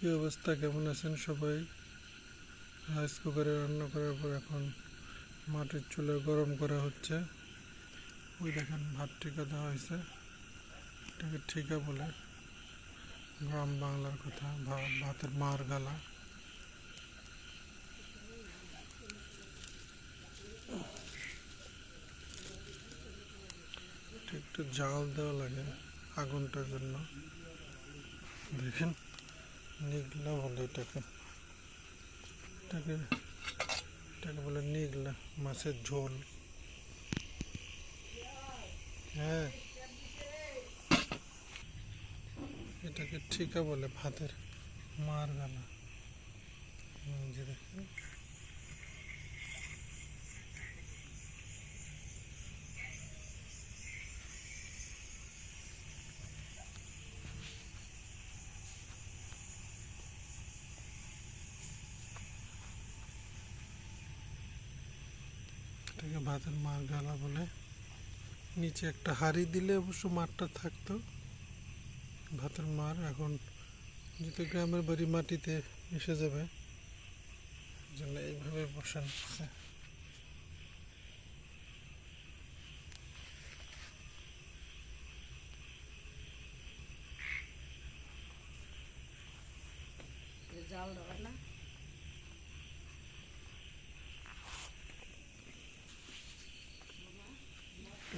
কি অবস্থা, কেমন আছেন সবাই? রাইস কুকারে রান্না করার পর এখন মাটির চুলে গরম করা হচ্ছে। ওই দেখেন ভাত ঠিকা দেওয়া হয়েছে, এটাকে ঠিকা বলে, গ্রাম বাংলার কথা। ভাতের মার গালা। একটু জাল দেওয়া লাগে আগুনটার জন্য। দেখেন নিগলা বলে এটাকে এটাকে এটাকে বলে নিগলা, মাছের ঝোল। হ্যাঁ, এটাকে ঠিকা বলে, ভাতের মার গালা। যে দেখেন এটাকে ভাতের মার গালা বলে। নিচে একটা হাঁড়ি দিলে অবশ্য মারটা থাকতো, ভাতের মার। এখন যেহেতু গ্রামের বাড়ি মাটিতে মিশে যাবে, জন্য এইভাবে বসানো হচ্ছে।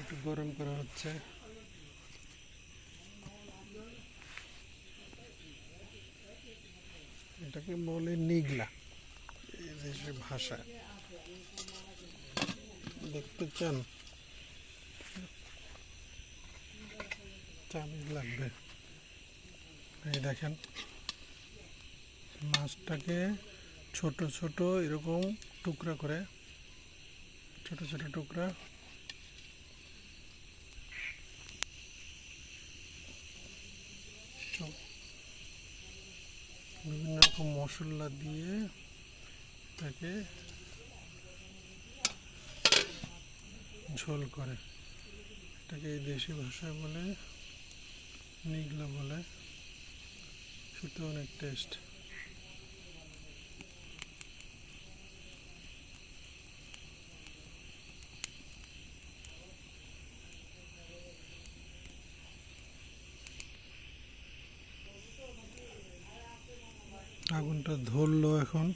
একটু গরম করা হচ্ছে। এটাকে বলে নিগলা, এই দেশের ভাষা। দেখতে চান? চামিজ লাগবে। এই দেখেন মাছটাকে ছোট ছোট এরকম টুকরা করে, ছোট ছোট টুকরা বিভিন্ন রকম মশলা দিয়ে তাকে ঝোল করে। এটাকে এই দেশি ভাষায় বলে নিগলা বলে। খেতে অনেক টেস্ট। আগুনটা ধরলো এখন।